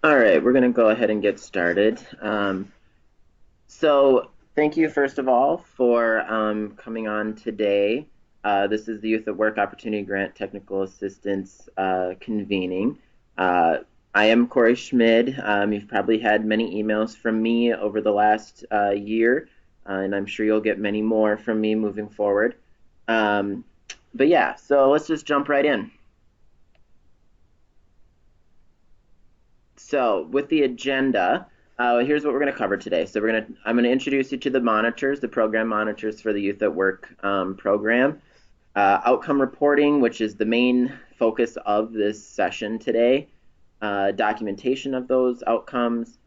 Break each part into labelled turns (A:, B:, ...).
A: All right, we're going to go ahead and get started. So thank you, first of all, for coming on today. This is the Youth at Work Opportunity Grant Technical Assistance convening. Uh, I am Corey Schmid. You've probably had many emails from me over the last year, and I'm sure you'll get many more from me moving forward. Um, but yeah, so let's just jump right in. So with the agenda, here's what we're going to cover today. So I'm going to introduce you to the monitors, the program monitors for the Youth at Work program. Outcome reporting, which is the main focus of this session today. Documentation of those outcomes.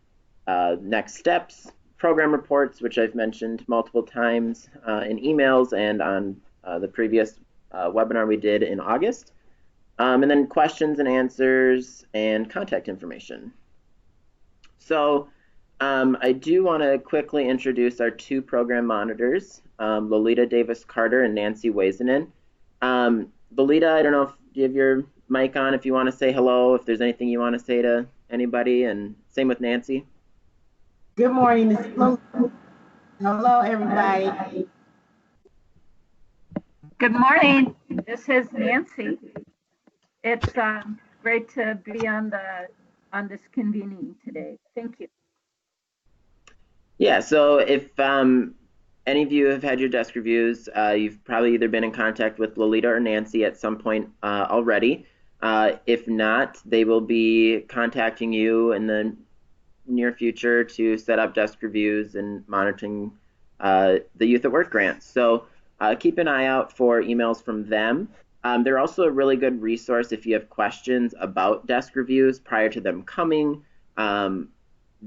A: Next steps, program reports, which I've mentioned multiple times in emails and on the previous webinar we did in August. And then questions and answers and contact information. So I do want to quickly introduce our two program monitors, Lolita Davis-Carter and Nancy Wazenin. Lolita, I don't know if you have your mic on, if you want to say hello, if there's anything you want to say to anybody, and same with Nancy.
B: Good morning. Hello, everybody.
C: Good morning. This is Nancy. It's great to be on this convening today. Thank you.
A: Yeah, so if any of you have had your desk reviews, you've probably either been in contact with Lolita or Nancy at some point already. If not, they will be contacting you in the near future to set up desk reviews and monitoring the Youth at Work grants. So keep an eye out for emails from them. They're also a really good resource if you have questions about desk reviews prior to them coming.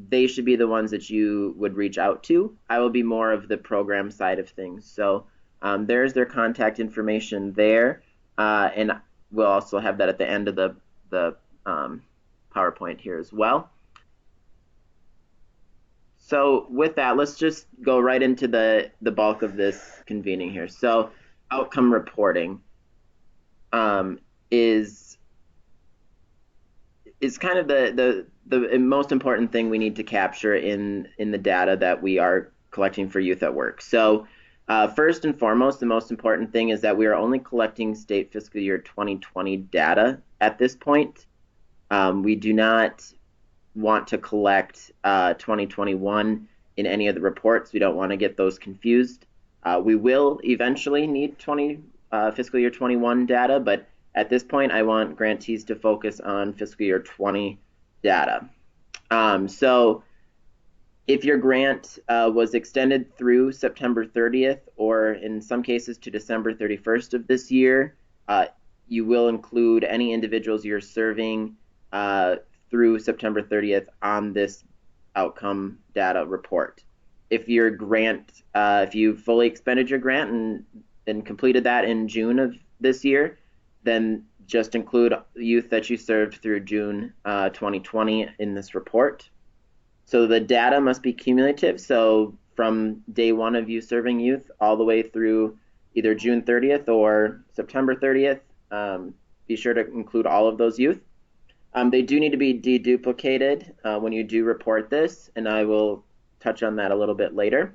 A: They should be the ones that you would reach out to. I will be more of the program side of things. So there's their contact information there. And we'll also have that at the end of the PowerPoint here as well. So with that, let's just go right into the bulk of this convening here. So outcome reporting is kind of the most important thing we need to capture in the data that we are collecting for Youth at Work. So first and foremost, the most important thing is that we are only collecting state fiscal year 2020 data at this point. We do not want to collect 2021 in any of the reports. We don't want to get those confused. We will eventually need fiscal year 21 data, but at this point, I want grantees to focus on fiscal year 20 data. So if your grant was extended through September 30th, or in some cases to December 31st of this year, you will include any individuals you're serving through September 30th on this outcome data report. If your grant, if you fully expended your grant and completed that in June of this year, then just include youth that you served through June 2020 in this report. So the data must be cumulative. So from day one of you serving youth all the way through either June 30th or September 30th, be sure to include all of those youth. They do need to be deduplicated when you do report this, and I will touch on that a little bit later.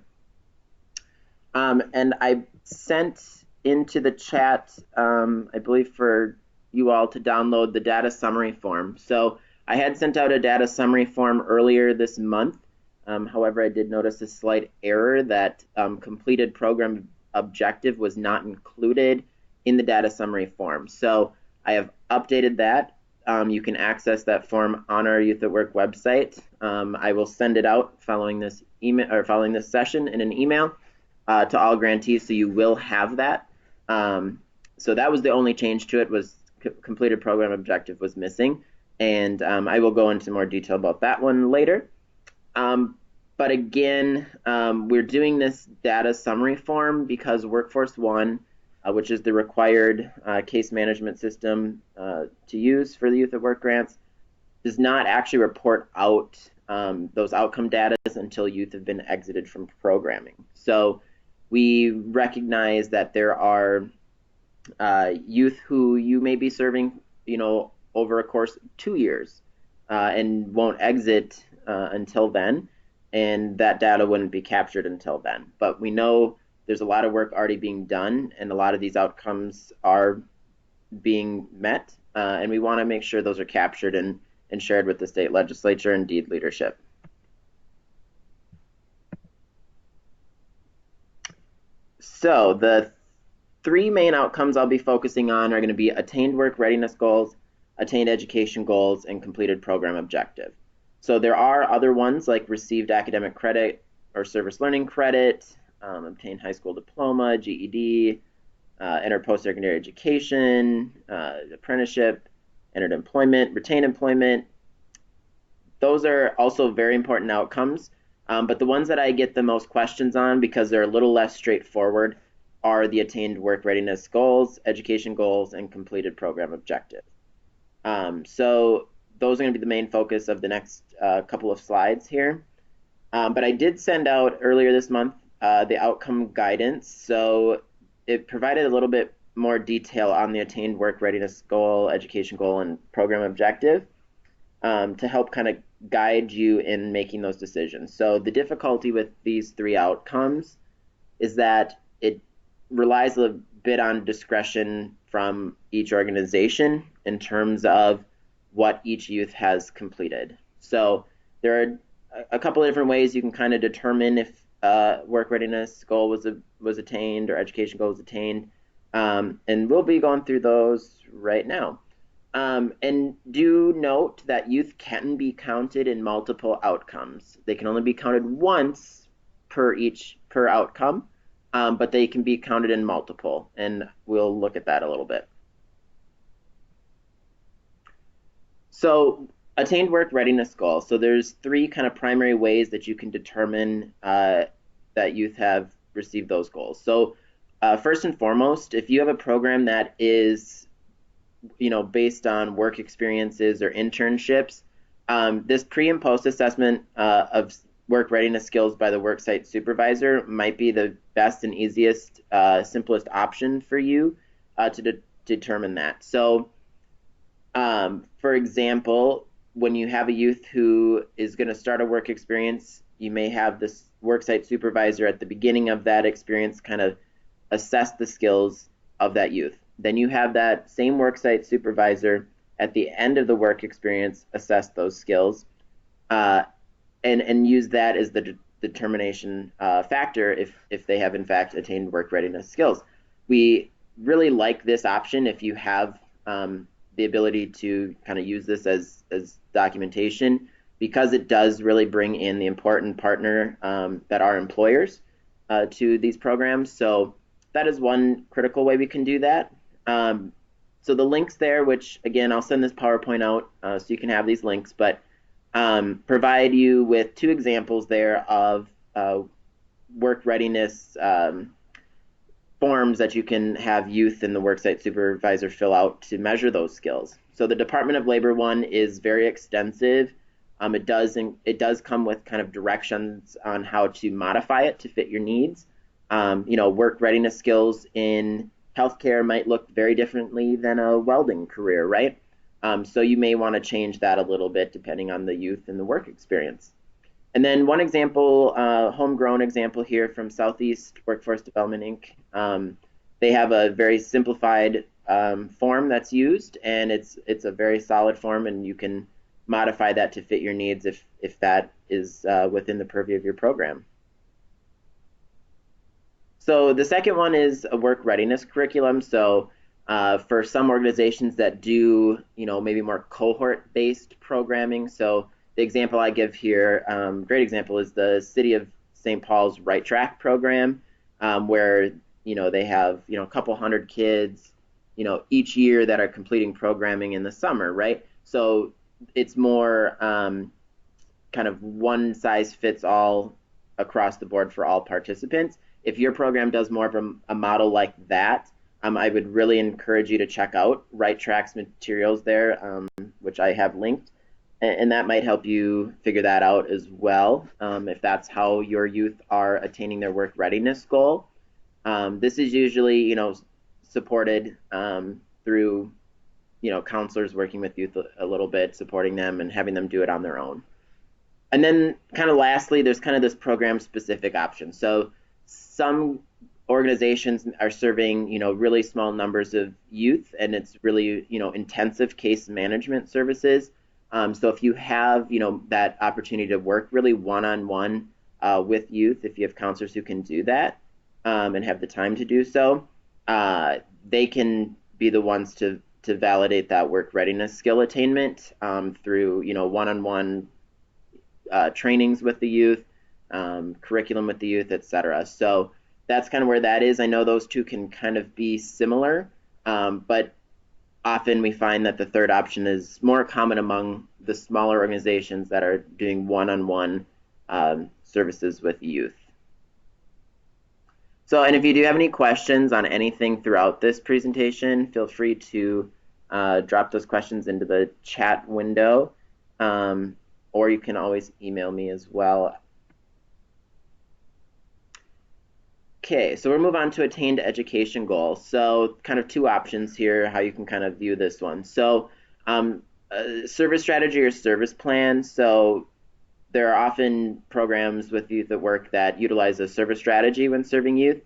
A: And I sent into the chat, I believe for you all to download the data summary form. So I had sent out a data summary form earlier this month. However, I did notice a slight error that completed program objective was not included in the data summary form. So I have updated that. You can access that form on our Youth at Work website. I will send it out following this email or following this session in an email to all grantees, so you will have that. So that was the only change to it, was completed program objective was missing, and I will go into more detail about that one later. But again, we're doing this data summary form because Workforce One, which is the required case management system to use for the Youth at Work grants, does not actually report out those outcome data until youth have been exited from programming. So we recognize that there are youth who you may be serving, over a course of 2 years. and won't exit until then, and that data wouldn't be captured until then. But we know there's a lot of work already being done, and a lot of these outcomes are being met, and we want to make sure those are captured and shared with the state legislature and DEED leadership. So the three main outcomes I'll be focusing on are going to be attained work readiness goals, attained education goals, and completed program objective. So there are other ones like received academic credit or service learning credit, obtained high school diploma, GED, entered post-secondary education, apprenticeship, entered employment, retained employment. Those are also very important outcomes, but the ones that I get the most questions on because they're a little less straightforward are the attained work readiness goals, education goals, and completed program objectives. So those are going to be the main focus of the next couple of slides here. But I did send out earlier this month the outcome guidance. So it provided a little bit more detail on the attained work readiness goal, education goal, and program objective to help kind of guide you in making those decisions. So the difficulty with these three outcomes is that it relies a bit on discretion from each organization in terms of what each youth has completed. So there are a couple of different ways you can kind of determine if work readiness goal was attained or education goal was attained, and we'll be going through those right now. And do note that youth can be counted in multiple outcomes. They can only be counted once per outcome, but they can be counted in multiple, and we'll look at that a little bit. So attained work readiness goal. So there's three kind of primary ways that you can determine that youth have received those goals. So first and foremost, if you have a program that is based on work experiences or internships, this pre and post assessment of work readiness skills by the worksite supervisor might be the best and easiest, simplest option for you to determine that. So, for example, when you have a youth who is going to start a work experience, you may have this worksite supervisor at the beginning of that experience kind of assess the skills of that youth. Then you have that same worksite supervisor at the end of the work experience assess those skills and use that as the determination factor if they have in fact attained work readiness skills. We really like this option if you have the ability to kind of use this as documentation, because it does really bring in the important partner that are employers to these programs. So that is one critical way we can do that. So the links there, which again, I'll send this PowerPoint out so you can have these links, but provide you with two examples there of work readiness forms that you can have youth and the worksite supervisor fill out to measure those skills. So the Department of Labor one is very extensive. It does come with kind of directions on how to modify it to fit your needs. Work readiness skills in healthcare might look very differently than a welding career, right? So you may want to change that a little bit depending on the youth and the work experience. And then one example, homegrown example here from Southeast Workforce Development, Inc. They have a very simplified form that's used, and it's a very solid form, and you can modify that to fit your needs if that is within the purview of your program. So the second one is a work readiness curriculum. So for some organizations that do, maybe more cohort-based programming. So the example I give here, great example, is the City of St. Paul's Right Track program, where they have a couple hundred kids, each year that are completing programming in the summer, right? So it's more kind of one size fits all across the board for all participants. If your program does more of a model like that, I would really encourage you to check out Right Track's materials there, which I have linked. And that might help you figure that out as well, if that's how your youth are attaining their work readiness goal. This is usually, supported through counselors working with youth a little bit, supporting them and having them do it on their own. And then kind of lastly, there's kind of this program specific option. So some organizations are serving, really small numbers of youth, and it's really, intensive case management services. So if you have, that opportunity to work really one-on-one with youth, if you have counselors who can do that and have the time to do so, they can be the ones to validate that work readiness skill attainment through, one-on-one trainings with the youth, curriculum with the youth, etc. So that's kind of where that is. I know those two can kind of be similar, but often we find that the third option is more common among the smaller organizations that are doing one-on-one services with youth. So, and if you do have any questions on anything throughout this presentation, feel free to drop those questions into the chat window, or you can always email me as well. Okay, so we'll move on to attained education goals. So kind of two options here, how you can kind of view this one. So service strategy or service plan. So there are often programs with youth at work that utilize a service strategy when serving youth.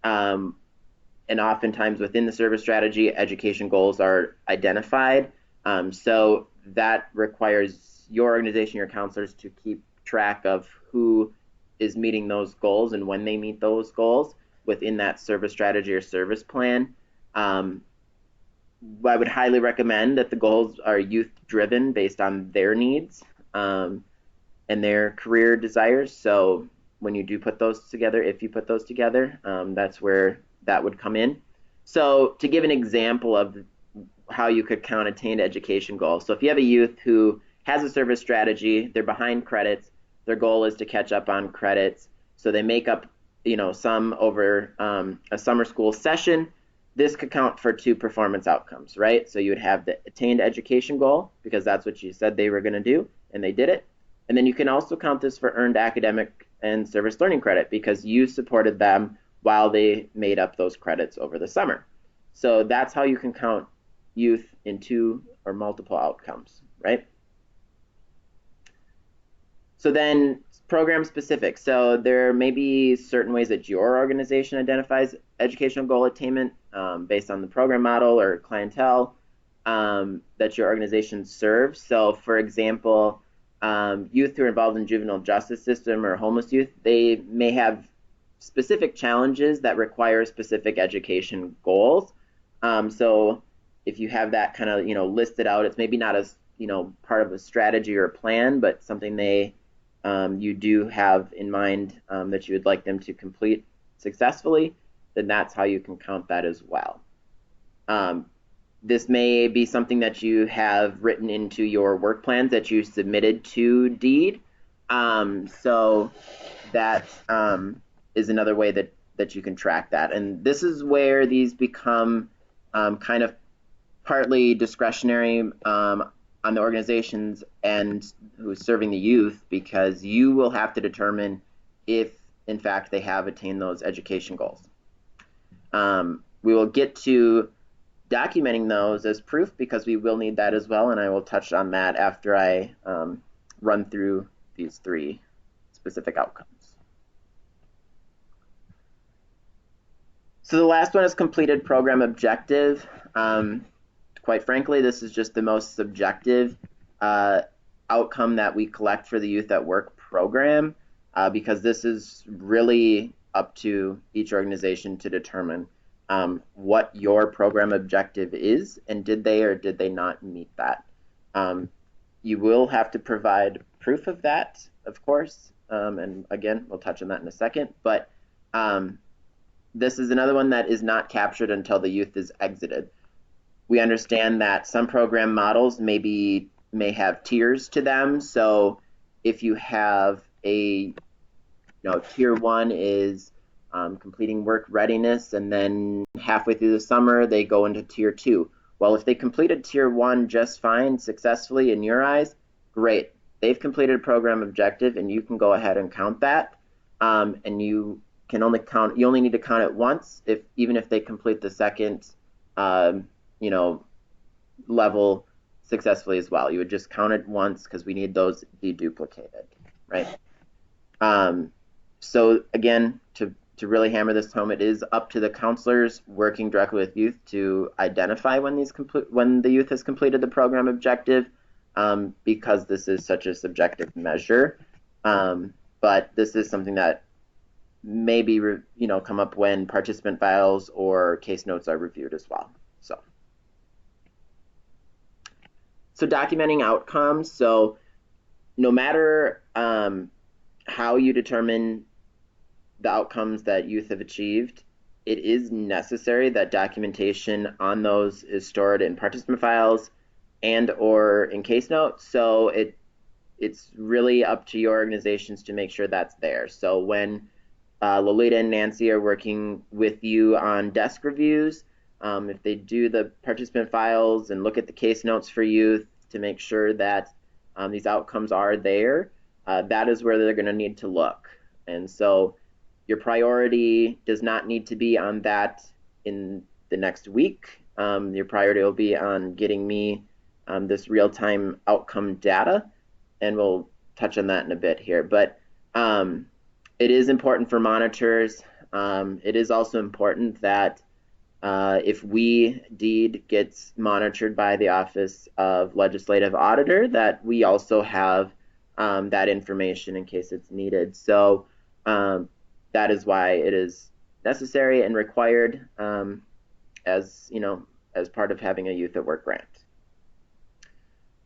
A: And oftentimes within the service strategy, education goals are identified. So that requires your organization, your counselors, to keep track of who is meeting those goals and when they meet those goals within that service strategy or service plan. I would highly recommend that the goals are youth driven based on their needs and their career desires. So when you do put those together, if you put those together, that's where that would come in. So to give an example of how you could count attained education goals. So if you have a youth who has a service strategy, they're behind credits, their goal is to catch up on credits, so they make up, some over a summer school session. This could count for 2 performance outcomes, right? So you would have the attained education goal, because that's what you said they were going to do, and they did it. And then you can also count this for earned academic and service learning credit, because you supported them while they made up those credits over the summer. So that's how you can count youth in 2 or multiple outcomes, right? So then program specific. So there may be certain ways that your organization identifies educational goal attainment based on the program model or clientele that your organization serves. So for example, youth who are involved in juvenile justice system or homeless youth, they may have specific challenges that require specific education goals. So if you have that kind of, listed out, it's maybe not as, part of a strategy or a plan, but something you do have in mind that you would like them to complete successfully, then that's how you can count that as well. This may be something that you have written into your work plans that you submitted to DEED. So that is another way that you can track that. And this is where these become kind of partly discretionary on the organizations and who's serving the youth, because you will have to determine if, in fact, they have attained those education goals. We will get to documenting those as proof, because we will need that as well, and I will touch on that after I run through these 3 specific outcomes. So the last one is completed program objective. Quite frankly, this is just the most subjective outcome that we collect for the Youth at Work program, because this is really up to each organization to determine what your program objective is, and did they or did they not meet that. You will have to provide proof of that, of course, and again, we'll touch on that in a second, but this is another one that is not captured until the youth is exited. We understand that some program models may have tiers to them. So if you have a, tier 1 is completing work readiness, and then halfway through the summer they go into tier 2. Well, if they completed tier 1 just fine, successfully in your eyes, great. They've completed a program objective, and you can go ahead and count that. And you only need to count it once, even if they complete the second level successfully as well. You would just count it once because we need those deduplicated, right? So again, to really hammer this home, it is up to the counselors working directly with youth to identify when the youth has completed the program objective, because this is such a subjective measure. But this is something that may be come up when participant files or case notes are reviewed as well. So documenting outcomes. So no matter how you determine the outcomes that youth have achieved, it is necessary that documentation on those is stored in participant files and or in case notes. So it's really up to your organizations to make sure that's there. So when Lolita and Nancy are working with you on desk reviews, if they do the participant files and look at the case notes for youth to make sure that these outcomes are there, that is where they're going to need to look. And so your priority does not need to be on that in the next week. Your priority will be on getting me this real-time outcome data, and we'll touch on that in a bit here. But it is important for monitors. It is also important that if deed gets monitored by the Office of Legislative Auditor, that we also have that information in case it's needed. So that is why it is necessary and required as part of having a Youth at Work grant.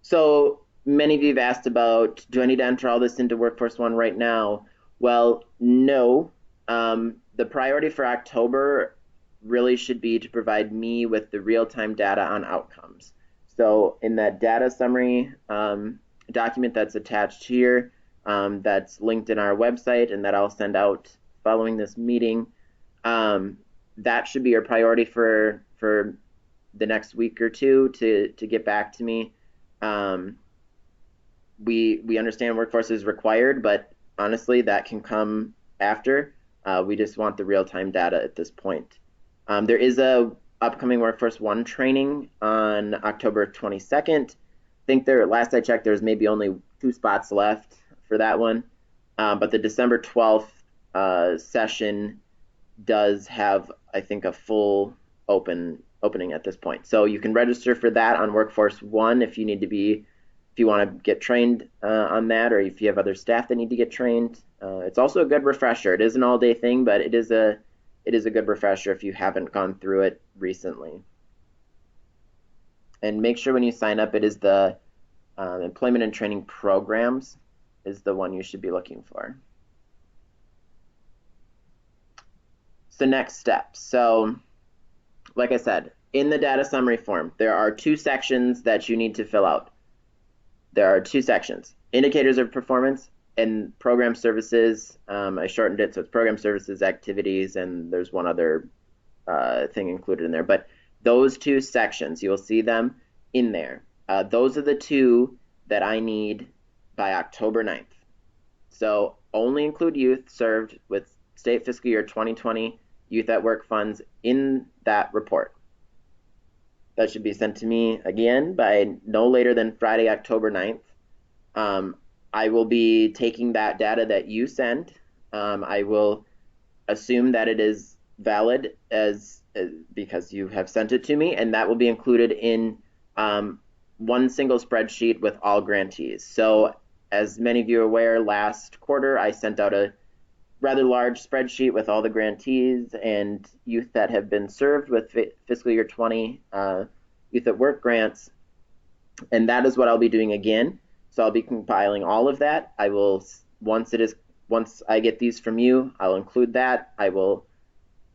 A: So many of you have asked about, do I need to enter all this into Workforce One right now? Well, no. The priority for October really should be to provide me with the real-time data on outcomes. So in that data summary document that's attached here, that's linked in our website and that I'll send out following this meeting, that should be your priority for the next week or two to get back to me. We understand Workforce is required, but honestly, that can come after. We just want the real-time data at this point. There is a upcoming Workforce One training on October 22nd. I think last I checked, there's maybe only 2 spots left for that one. But the December 12th session does have, I think, a full opening at this point. So you can register for that on Workforce One if you want to get trained on that, or if you have other staff that need to get trained. It's also a good refresher. It is an all-day thing, but it is a good refresher if you haven't gone through it recently. And make sure when you sign up, it is the Employment and Training Programs is the one you should be looking for. So next steps. So like I said, in the data summary form, there are 2 sections that you need to fill out. There are 2 sections, indicators of performance and program services. I shortened it, so it's program services, activities, and there's one other thing included in there. But those 2 sections, you'll see them in there. Those are the 2 that I need by October 9th. So only include youth served with state fiscal year 2020 Youth at Work funds in that report. That should be sent to me again by no later than Friday, October 9th. I will be taking that data that you send. I will assume that it is valid because you have sent it to me, and that will be included in one single spreadsheet with all grantees. So as many of you are aware, last quarter I sent out a rather large spreadsheet with all the grantees and youth that have been served with fiscal year 20 Youth at Work grants, and that is what I'll be doing again. So I'll be compiling all of that. I will, once I get these from you, I'll include that. I will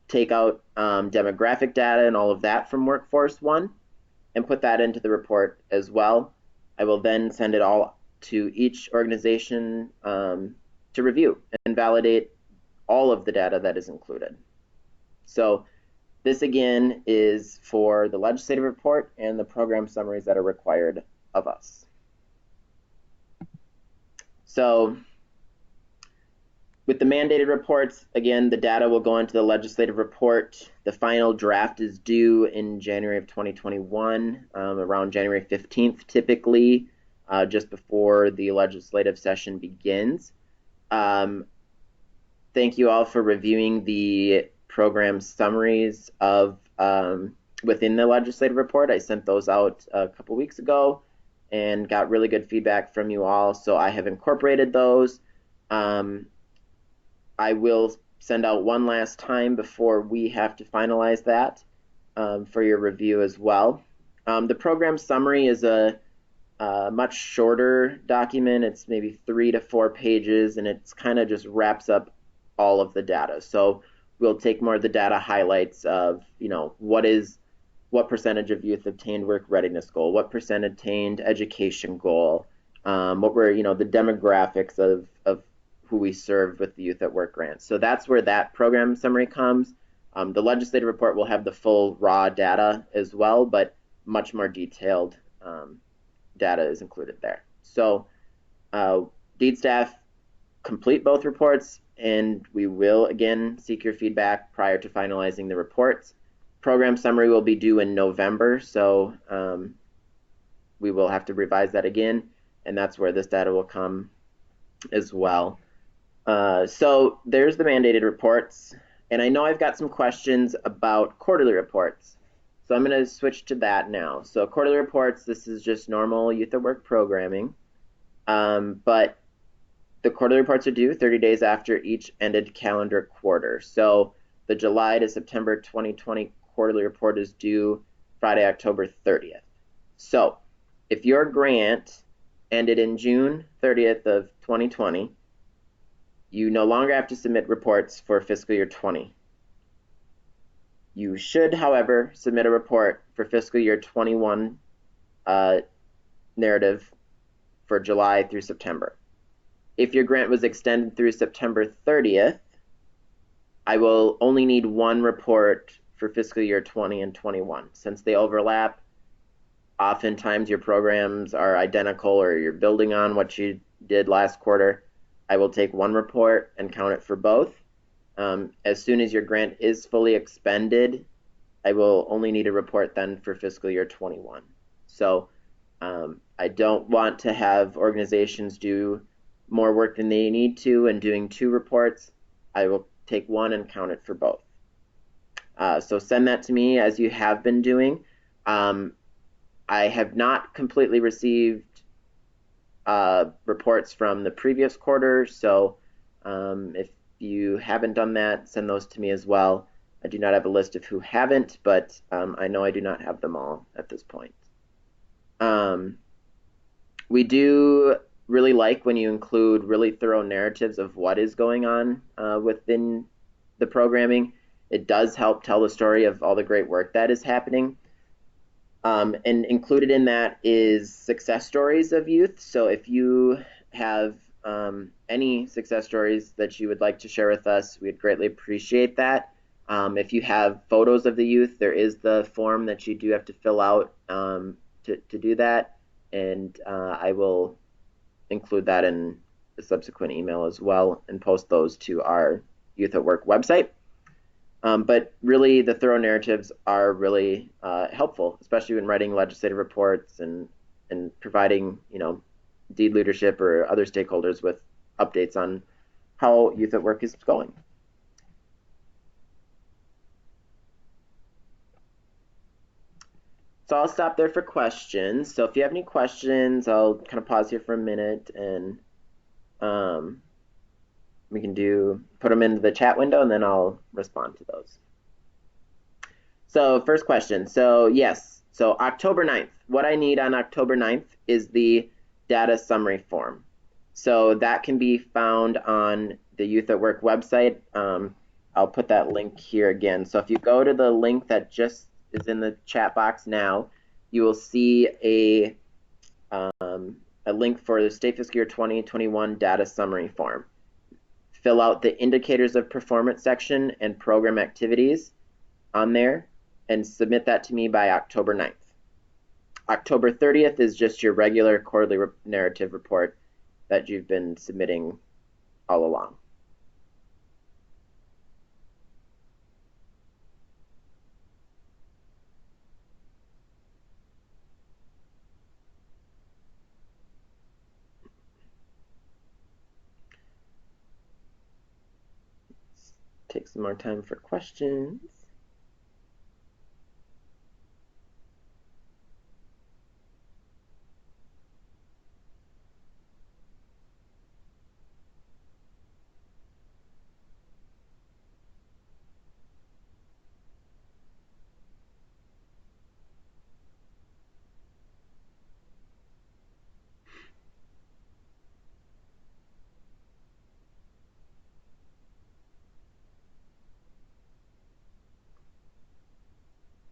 A: take out demographic data and all of that from Workforce One and put that into the report as well. I will then send it all to each organization to review and validate all of the data that is included. So this again is for the legislative report and the program summaries that are required of us. So With the mandated reports, again, the data will go into the legislative report. The final draft is due in January of 2021, around January 15th, typically, just before the legislative session begins. Thank you all for reviewing the program summaries of within the legislative report. I sent those out a couple weeks ago and got really good feedback from you all, so I have incorporated those. I will send out one last time before we have to finalize that for your review as well. The program summary is a much shorter document. It's maybe 3 to 4 pages, and it's kind of just wraps up all of the data. So we'll take more of the data highlights of, what percentage of youth obtained work readiness goal, what percent attained education goal, what were, the demographics of who we served with the Youth at Work grant. So that's where that program summary comes. The legislative report will have the full raw data as well, but much more detailed data is included there. So DEED staff complete both reports, and we will again seek your feedback prior to finalizing the reports. Program summary will be due in November, so we will have to revise that again, and that's where this data will come as well. So there's the mandated reports, and I know I've got some questions about quarterly reports, so I'm going to switch to that now. So quarterly reports, this is just normal Youth at Work programming, but the quarterly reports are due 30 days after each ended calendar quarter. So the July to September 2020 quarterly report is due Friday, October 30th. So if your grant ended in June 30th of 2020, you no longer have to submit reports for fiscal year 20. You should, however, submit a report for fiscal year 21 narrative for July through September. If your grant was extended through September 30th, I will only need one report for fiscal year 20 and 21. Since they overlap, oftentimes your programs are identical or you're building on what you did last quarter. I will take one report and count it for both. As soon as your grant is fully expended, I will only need a report then for fiscal year 21. So I don't want to have organizations do more work than they need to and doing 2 reports. I will take one and count it for both. So send that to me as you have been doing. I have not completely received reports from the previous quarter, so if you haven't done that, send those to me as well. I do not have a list of who haven't, but I know I do not have them all at this point. We do really like when you include really thorough narratives of what is going on within the programming. It does help tell the story of all the great work that is happening. And included in that is success stories of youth. So if you have any success stories that you would like to share with us, we'd greatly appreciate that. If you have photos of the youth, there is the form that you do have to fill out to do that. And I will include that in the subsequent email as well and post those to our Youth at Work website. But really, the thorough narratives are really helpful, especially when writing legislative reports and providing, DEED leadership or other stakeholders with updates on how Youth at Work is going. So I'll stop there for questions. So if you have any questions, I'll kind of pause here for a minute and we can put them into the chat window and then I'll respond to those. So first question. So yes, so October 9th. What I need on October 9th is the data summary form. So that can be found on the Youth at Work website. I'll put that link here again. So if you go to the link that just is in the chat box now, you will see a link for the State Fiscal Year 2021 data summary form. Fill out the indicators of performance section and program activities on there and submit that to me by October 9th. October 30th is just your regular quarterly narrative report that you've been submitting all along. take some more time for questions.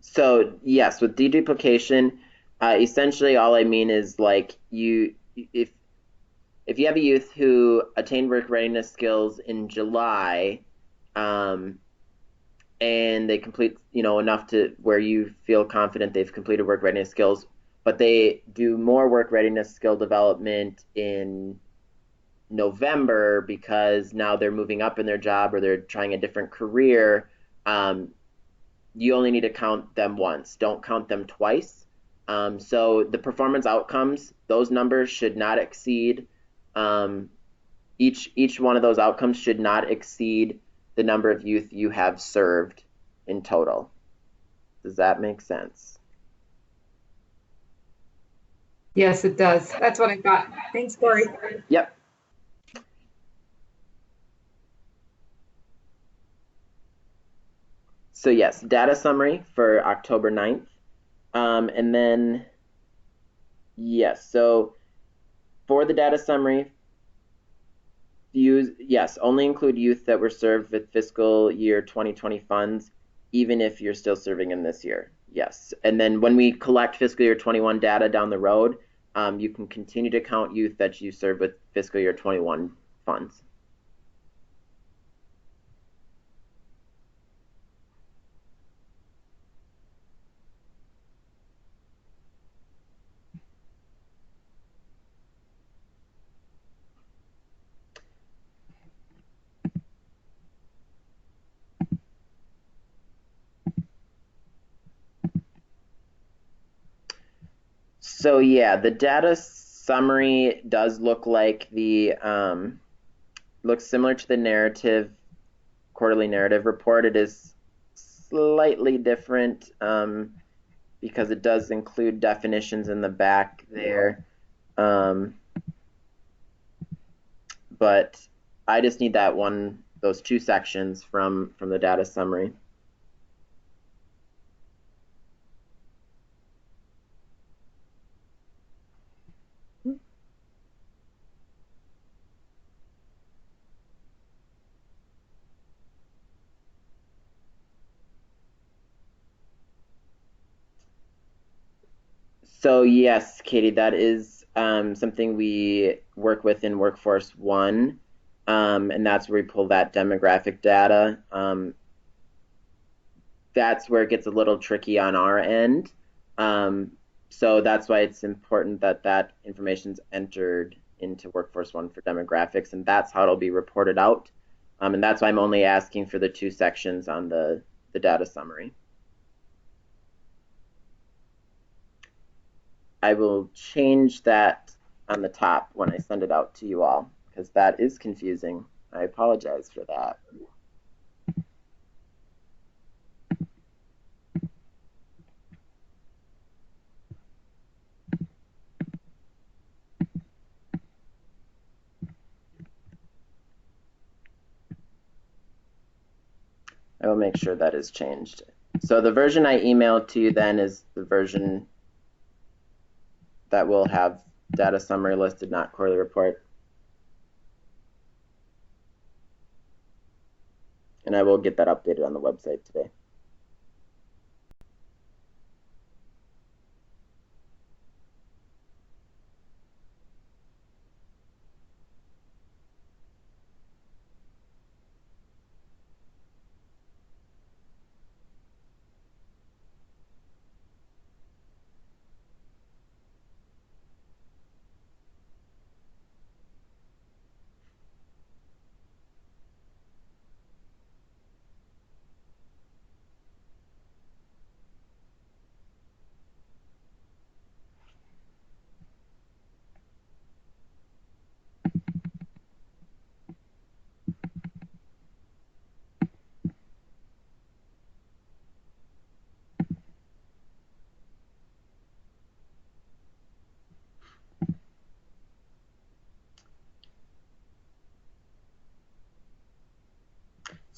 A: So yes, with deduplication, essentially all I mean is like if you have a youth who attained work readiness skills in July, um, and they complete enough to where you feel confident they've completed work readiness skills, but they do more work readiness skill development in November because now they're moving up in their job or they're trying a different career. You only need to count them once. Don't count them twice. So the performance outcomes, those numbers should not exceed, each one of those outcomes should not exceed the number of youth you have served in total. Does that make sense?
D: Yes, it does. That's what I got. Thanks, Corey.
A: Yep. So yes, data summary for October 9th. And then, yes, so for the data summary, only include youth that were served with fiscal year 2020 funds, even if you're still serving in this year. Yes. And then when we collect fiscal year 21 data down the road, you can continue to count youth that you serve with fiscal year 21 funds. So yeah, the data summary does look like looks similar to the quarterly narrative report. It is slightly different because it does include definitions in the back there. But I just need those two sections from the data summary. So yes, Katie, that is something we work with in Workforce One, and that's where we pull that demographic data. That's where it gets a little tricky on our end. So that's why it's important that that information is entered into Workforce One for demographics, and that's how it'll be reported out. And that's why I'm only asking for the two sections on the data summary. I will change that on the top when I send it out to you all, because that is confusing. I apologize for that. I will make sure that is changed. So the version I emailed to you then is the version that will have data summary listed, not quarterly report. And I will get that updated on the website today.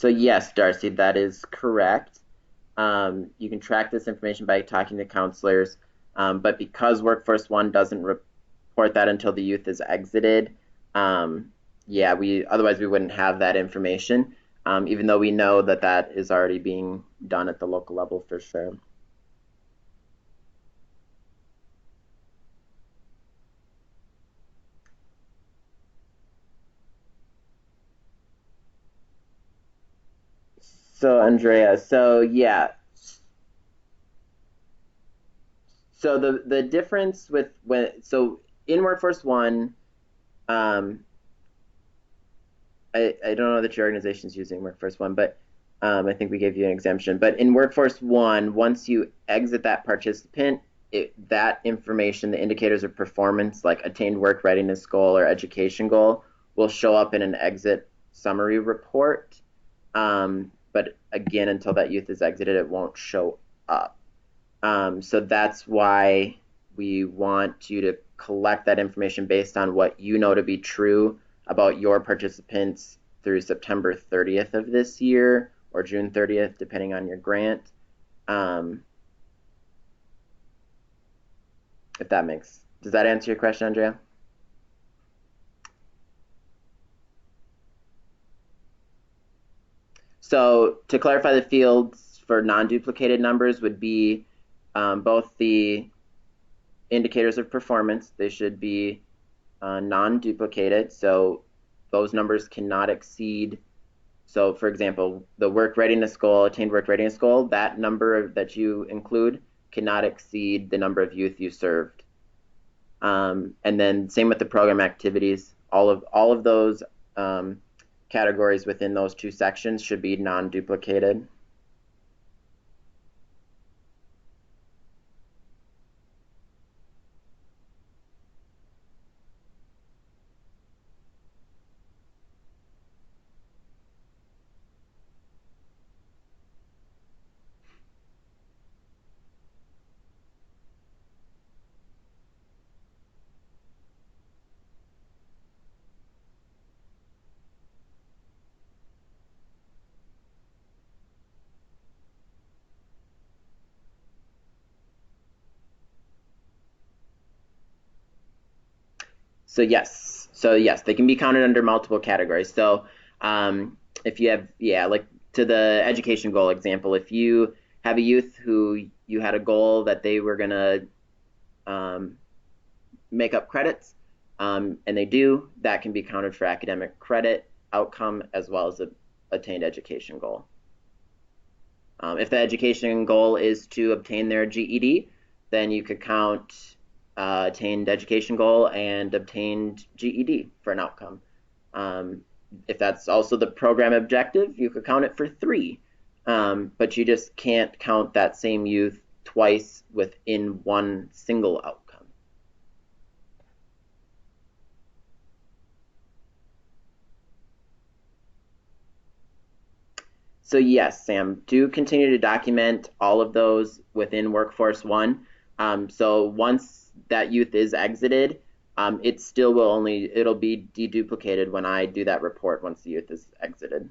A: So yes, Darcy, that is correct. You can track this information by talking to counselors, but because Workforce One doesn't report that until the youth is exited, yeah, otherwise we wouldn't have that information, even though we know that that is already being done at the local level for sure. So Andrea, so yeah, so the difference with in Workforce One, um, I don't know that your organization is using Workforce One, but I think we gave you an exemption. But in Workforce One, once you exit that participant, that information, the indicators of performance, like attained work readiness goal or education goal, will show up in an exit summary report. But again, until that youth is exited, it won't show up. So that's why we want you to collect that information based on what you know to be true about your participants through September 30th of this year or June 30th, depending on your grant. If that does that answer your question, Andrea? So to clarify, the fields for non-duplicated numbers would be both the indicators of performance. They should be non-duplicated, so those numbers cannot exceed. So for example, the work readiness goal, attained work readiness goal, that number that you include cannot exceed the number of youth you served. And then same with the program activities. All of those categories within those two sections should be non-duplicated. So yes, they can be counted under multiple categories. So if you have, yeah, like to the education goal example, if you have a youth who you had a goal that they were gonna make up credits, and they do, that can be counted for academic credit outcome as well as a attained education goal. If the education goal is to obtain their GED, then you could count attained education goal and obtained GED for an outcome. If that's also the program objective, you could count it for 3. But you just can't count that same youth twice within one single outcome. So yes, Sam, do continue to document all of those within Workforce One. So once that youth is exited, it still it'll be deduplicated when I do that report once the youth is exited.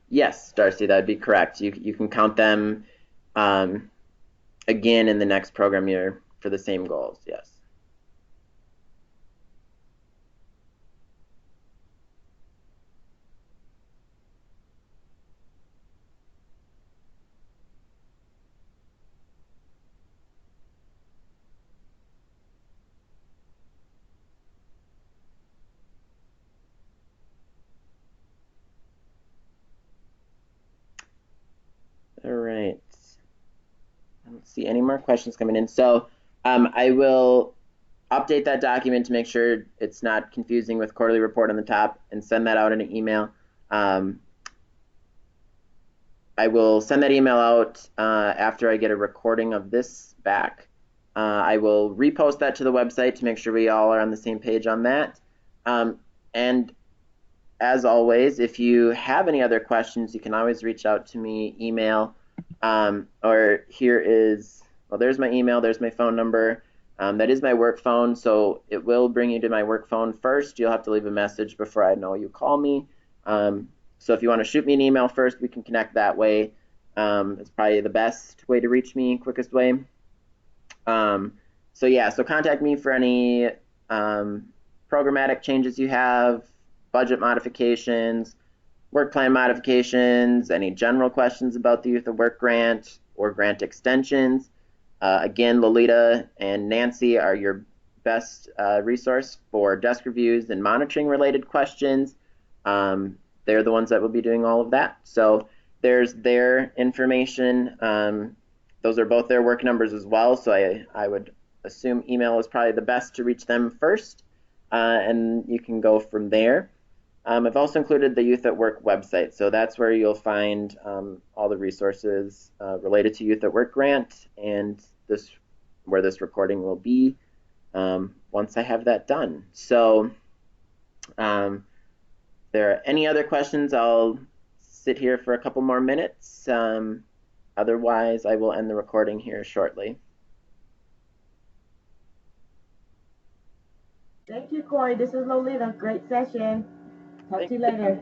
A: Yes, Darcy, that'd be correct. You can count them again in the next program year for the same goals, yes. All right. I don't see any more questions coming in. So I will update that document to make sure it's not confusing with quarterly report on the top and send that out in an email. I will send that email out after I get a recording of this back. I will repost that to the website to make sure we all are on the same page on that. And as always, if you have any other questions, you can always reach out to me, email, or here is, well, there's my email, there's my phone number. That is my work phone, so it will bring you to my work phone first. You'll have to leave a message before I know you call me. So if you want to shoot me an email first, we can connect that way. It's probably the best way to reach me, quickest way. So yeah, so contact me for any programmatic changes you have, budget modifications, work plan modifications, any general questions about the Youth at Work grant or grant extensions. Again, Lolita and Nancy are your best resource for desk reviews and monitoring related questions. They're the ones that will be doing all of that. So there's their information. Those are both their work numbers as well. So I would assume email is probably the best to reach them first, and you can go from there. I've also included the Youth at Work website, so that's where you'll find all the resources related to Youth at Work grant and where this recording will be once I have that done. So if there are any other questions, I'll sit here for a couple more minutes. Otherwise, I will end the recording here shortly.
B: Thank you, Corey. This is Lolita. Great session. Talk to you later.